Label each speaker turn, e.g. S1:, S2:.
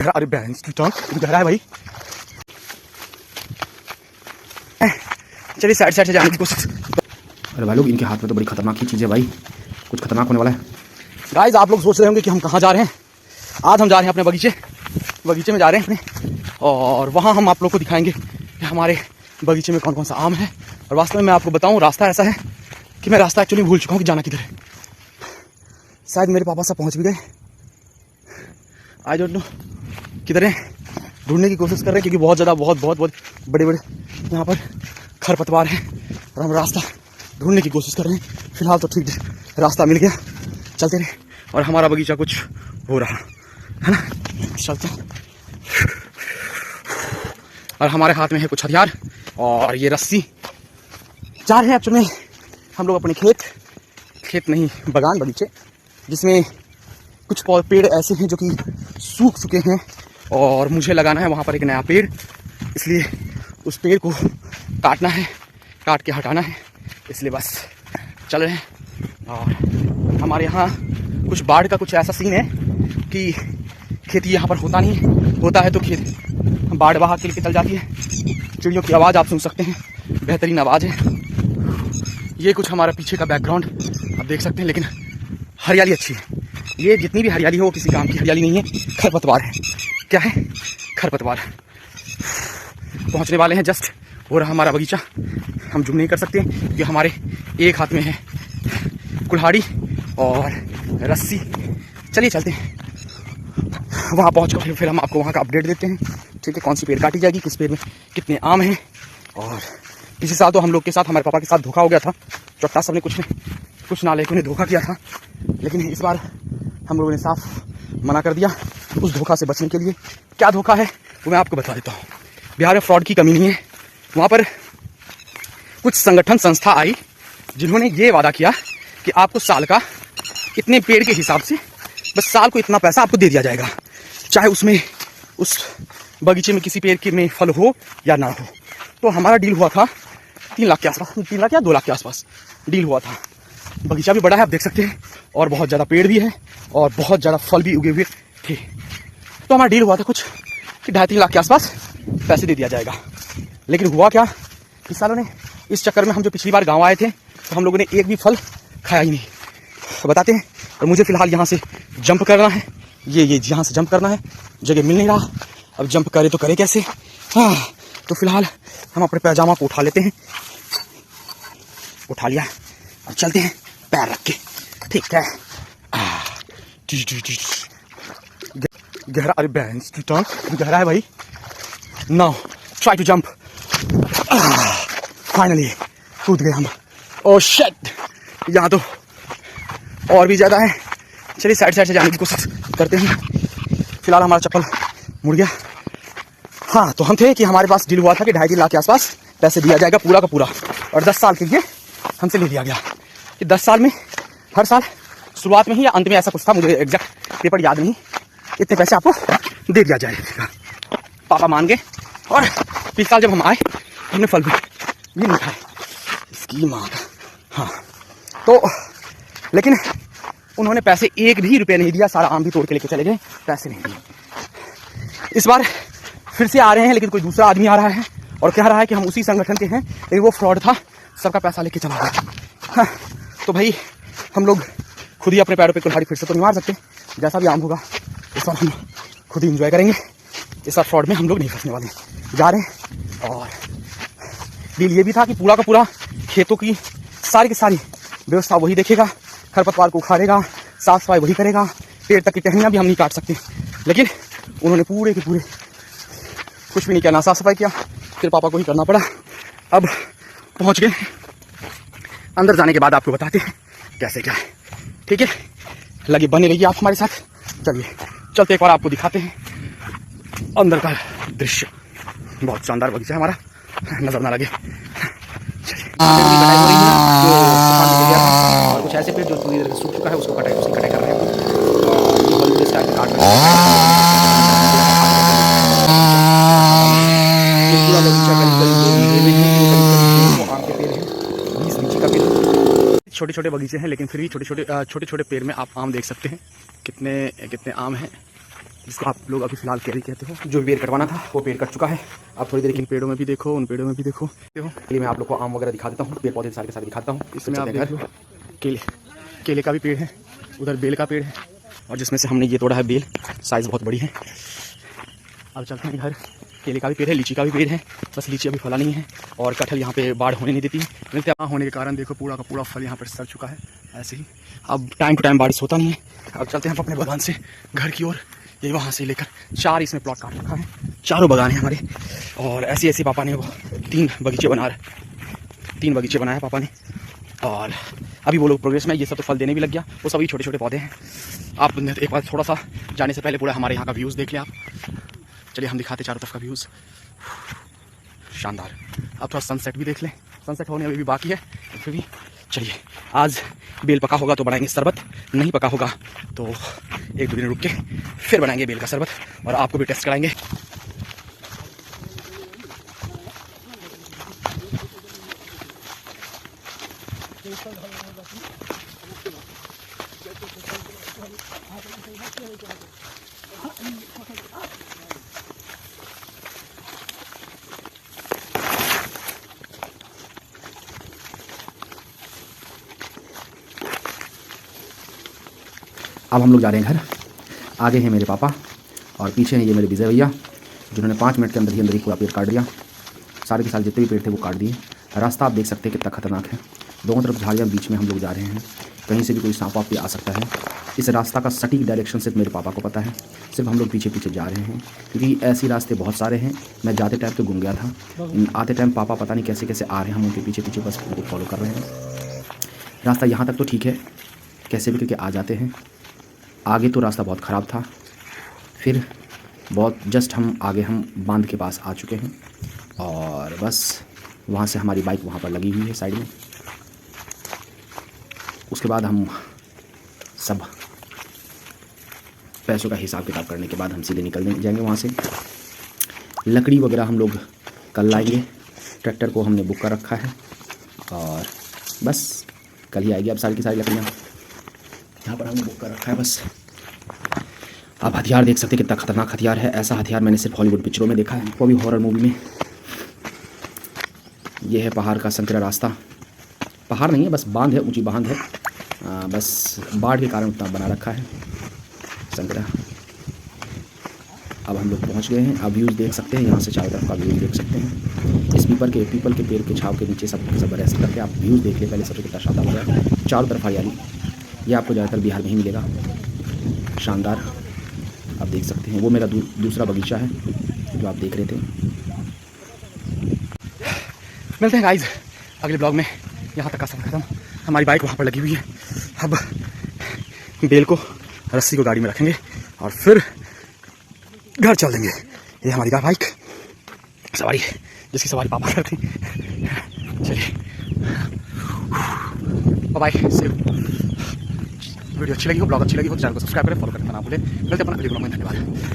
S1: अरे भाई लोग, इनके हाथ में तो बड़ी खतरनाक ही चीज़ है भाई, कुछ खतरनाक होने वाला है। गाइस आप लोग सोच रहे होंगे कि हम कहाँ जा रहे हैं। आज हम जा रहे हैं अपने बगीचे में जा रहे हैं अपने, और वहाँ हम आप लोग को दिखाएंगे कि हमारे बगीचे में कौन कौन सा आम है। और वास्तव में मैं आपको बताऊँ, रास्ता ऐसा है कि मैं रास्ता एक्चुअली भूल चुका हूँ कि जाना किधर है। शायद मेरे पापा सब पहुँच भी गए, आई डोंट नो किधर है। ढूंढने की कोशिश कर रहे हैं क्योंकि बहुत ज़्यादा बहुत बड़े यहाँ पर खरपतवार है और हम रास्ता ढूंढने की कोशिश कर रहे हैं। फिलहाल तो ठीक रास्ता मिल गया, चलते रहे। और हमारा बगीचा कुछ हो रहा है ना, चलते हैं। और हमारे हाथ में है कुछ हथियार और ये रस्सी। जा रहे हैं एक्चुअली हम लोग अपने खेत नहीं, बगान बगीचे, जिसमें कुछ पेड़ ऐसे हैं जो कि सूख चुके हैं और मुझे लगाना है वहाँ पर एक नया पेड़। इसलिए उस पेड़ को काटना है, काट के हटाना है, इसलिए बस चल रहे हैं। और हमारे यहाँ कुछ बाढ़ का कुछ ऐसा सीन है कि खेती यहाँ पर होता नहीं है, होता है तो खेत बाढ़ बहा के लेके चल जाती है। चिड़ियों की आवाज़ आप सुन सकते हैं, बेहतरीन आवाज़ है। ये कुछ हमारा पीछे का बैकग्राउंड आप देख सकते हैं, लेकिन हरियाली अच्छी है। ये जितनी भी हरियाली है वो किसी काम की हरियाली नहीं है, खरपतवार है। क्या है? खरपतवार। पहुंचने वाले हैं जस्ट, हो रहा हमारा बगीचा। हम जूम नहीं कर सकते क्योंकि हमारे एक हाथ में है कुल्हाड़ी और रस्सी। चलिए चलते हैं, वहाँ पहुँच कर फिर हम आपको वहाँ का अपडेट देते हैं। ठीक है, कौन सी पेड़ काटी जाएगी, किस पेड़ में कितने आम हैं। और पिछले साल तो हम लोग के साथ, हमारे पापा के साथ धोखा हो गया था। चौट्टा सब ने कुछ नालायकों ने धोखा किया था, लेकिन इस बार हम लोगों ने साफ मना कर दिया उस धोखा से बचने के लिए। क्या धोखा है वो मैं आपको बता देता हूँ। बिहार में फ्रॉड की कमी नहीं है। वहाँ पर कुछ संगठन संस्था आई जिन्होंने ये वादा किया कि आपको साल का इतने पेड़ के हिसाब से बस साल को इतना पैसा आपको दे दिया जाएगा, चाहे उसमें उस बगीचे में किसी पेड़ के में फल हो या ना हो। तो हमारा डील हुआ था 3 लाख के आसपास, 3 लाख या 2 लाख के आसपास डील हुआ था। बगीचा भी बड़ा है आप देख सकते हैं, और बहुत ज़्यादा पेड़ भी है और बहुत ज़्यादा फल भी उगे हुए थे। तो हमारा डील हुआ था कुछ कि 2.5-3 लाख के आसपास पैसे दे दिया जाएगा। लेकिन हुआ क्या, इस सालों ने इस चक्कर में, हम जो पिछली बार गाँव आए थे तो हम लोगों ने एक भी फल खाया ही नहीं। तो बताते हैं। और मुझे फ़िलहाल यहाँ से जंप करना है, ये यहाँ से जंप करना है, जगह मिल नहीं रहा। अब जंप करे तो करे कैसे। हाँ, तो फिलहाल हम अपने पैजामा को उठा लेते हैं। उठा लिया, अब चलते हैं पैर रख के। ठीक है, गहरा, अरे बहन की टांग गहरा है भाई। Now try to jump. Finally कूद गए हम। ओह शिट, यहाँ तो और भी ज़्यादा है। चलिए साइड से जाने की कोशिश करते हैं। फिलहाल हमारा चप्पल मुड़ गया। हाँ, तो हम थे कि हमारे पास डील हुआ था कि 2.5-3 लाख के आसपास पैसे दिया जाएगा पूरा का पूरा, और 10 साल के लिए हमसे ले लिया गया कि 10 साल में, हर साल शुरुआत में ही या अंत में, ऐसा कुछ था, मुझे एग्जैक्ट पेपर याद नहीं, इतने पैसे आपको दे दिया जाएगा। पापा मान गए। और पिछले साल जब हम आए हमने फल भी नहीं खाए, इसकी माँ का। हाँ, तो लेकिन उन्होंने पैसे एक भी रुपये नहीं दिया, सारा आम भी तोड़ के लेके चले गए, पैसे नहीं दिए। इस बार फिर से आ रहे हैं, लेकिन कोई दूसरा आदमी आ रहा है और कह रहा है कि हम उसी संगठन के हैं, लेकिन वो फ्रॉड था, सबका पैसा लेके चला गया। हाँ, तो भाई हम लोग खुद ही अपने पैरों पे कुल्हाड़ी फिर से तो नहीं मार सकते। जैसा भी आम होगा इस बार हम खुद ही इंजॉय करेंगे। इस बार फ्रॉड में हम लोग नहीं फंसने वाले, जा रहे हैं। और डील ये भी था कि पूरा का पूरा खेतों की सारी की सारी व्यवस्था वही देखेगा, खरपतवार को उखाड़ेगा, साफ सफाई वही करेगा, पेड़ तक की टहनियाँ भी हम नहीं काट सकते। लेकिन उन्होंने पूरे के पूरे कुछ भी नहीं किया, ना साफ सफाई किया, फिर पापा को ही करना पड़ा। अब पहुंच गए, अंदर जाने के बाद आपको बताते हैं कैसे क्या है। ठीक है, लगे बने रहिए आप हमारे साथ। चलिए चलते, एक बार आपको दिखाते हैं अंदर का दृश्य। बहुत शानदार बगीचा है हमारा, नजर ना लगे। और कुछ ऐसे पेड़ जो पूरी तरह से सूख चुका है, उसको कटाई कर रहे हैं। छोटे छोटे बगीचे हैं, लेकिन फिर भी छोटे छोटे पेड़ में आप आम देख सकते हैं। कितने आम हैं जिसको आप लोग अभी फिलहाल कैरी कहते हो। जो पेड़ कटवाना था वो पेड़ कट चुका है। अब थोड़ी देर इन पेड़ों में भी देखो, उन पेड़ों में भी देखो। मैं आप लोग को आम वगैरह दिखा देता हूँ, पेड़ पौधे सारे के सारे दिखाता हूँ। इसमें आप देख लो केले का भी पेड़ है, उधर बेल का पेड़ है, और जिसमें से हमने ये तोड़ा है बेल, साइज़ बहुत बड़ी है। अब चलते हैं घर। केले का भी पेड़ है, लीची का भी पेड़ है, बस लीची अभी फला नहीं है। और कटहल यहाँ पे बाढ़ होने नहीं देती है, होने के कारण देखो पूरा का पूरा फल यहाँ पर सड़ चुका है ऐसे ही। अब टाइम टू टाइम बारिश होता नहीं है। अब चलते हैं अपने बागान से घर की ओर। ये वहाँ से लेकर 4 इसमें प्लॉट काट रखा है, चारों बागान है हमारे। और ऐसी ऐसी पापा ने वो 3 बगीचे बनाए हैं पापा ने। और अभी वो लोग प्रोग्रेस में, ये सब तो फल देने भी लग गया, वो सभी छोटे छोटे पौधे हैं। आप एक बार थोड़ा सा जाने से पहले पूरा हमारे यहाँ का व्यूज़ देख लें आप। चलिए हम दिखाते चारों तरफ का व्यूज़, शानदार। अब थोड़ा सनसेट भी देख लें, सनसेट होने अभी भी बाकी है फिर भी। चलिए आज बेल पका होगा तो बनाएंगे शरबत, नहीं पका होगा तो 1-2 दिन रुक के फिर बनाएंगे बेल का शरबत, और आपको भी टेस्ट कराएंगे। अब हम लोग जा रहे हैं घर। आगे हैं मेरे पापा और पीछे हैं ये मेरे विजय भैया, जिन्होंने 5 मिनट के अंदर ही पूरा पेड़ काट दिया। सारे के सारे जितने भी पेड़ थे वो काट दिए। रास्ता आप देख सकते हैं कितना खतरनाक है, दोनों तरफ झाड़ियाँ, बीच में हम लोग जा रहे हैं। कहीं से भी कोई सांप वाप आ सकता है। इस रास्ता का सटीक डायरेक्शन सिर्फ मेरे पापा को पता है, सिर्फ हम लोग पीछे पीछे जा रहे हैं, क्योंकि ऐसे रास्ते बहुत सारे हैं। मैं जाते टाइम तो गुम गया था, आते टाइम पापा पता नहीं कैसे कैसे आ रहे हैं, हम उनके पीछे पीछे बस उनको फॉलो कर रहे हैं। रास्ता यहाँ तक तो ठीक है, कैसे भी करके आ जाते हैं। आगे तो रास्ता बहुत ख़राब था, फिर बहुत जस्ट हम आगे हम बांध के पास आ चुके हैं, और बस वहाँ से हमारी बाइक वहाँ पर लगी हुई है साइड में। उसके बाद हम सब पैसों का हिसाब किताब करने के बाद हम सीधे निकल जाएंगे वहाँ से। लकड़ी वगैरह हम लोग कल लाएंगे, ट्रैक्टर को हमने बुक कर रखा है, और बस कल ही आएगी अब सारी की सारी लकड़ियाँ यहाँ पर हमने बुक कर रखा है बस। आप हथियार देख सकते हैं कितना खतरनाक हथियार है। ऐसा हथियार मैंने सिर्फ हॉलीवुड पिक्चरों में देखा है, वो भी हॉरर मूवी में। ये है पहाड़ का संकरा रास्ता, पहाड़ नहीं है बस बांध है, ऊंची बांध है, बस बाढ़ के कारण उतना बना रखा है संकरा। अब हम लोग पहुंच गए हैं। अब व्यूज़ देख सकते हैं, यहाँ से चारों तरफ का व्यूज़ देख सकते हैं। इस पीपल के पेड़ के छाव के नीचे सब ऐसे करके आप व्यूज़ देख ले पहले, सबसे कितना शानदार हो रहा है। चारों तरफ हरियाली, ये आपको ज़्यादातर बिहार में ही मिलेगा, शानदार। आप देख सकते हैं वो मेरा दूसरा बगीचा है जो आप देख रहे थे। मिलते हैं गाइस अगले ब्लॉग में। यहाँ तक का सफर खत्म, हमारी बाइक वहाँ पर लगी हुई है। अब बेल को रस्सी को गाड़ी में रखेंगे और फिर घर चल देंगे। ये हमारी बाइक सवारी है जिसकी सवारी पापा करते हैं। चलिए बाय। वीडियो अच्छी लगी हो, ब्लॉग अच्छी लगी हो तो चैनल को सब्सक्राइब करें, फॉलो करना ना भूलें। मिलते हैं अपना अगले ब्लॉग में, धन्यवाद।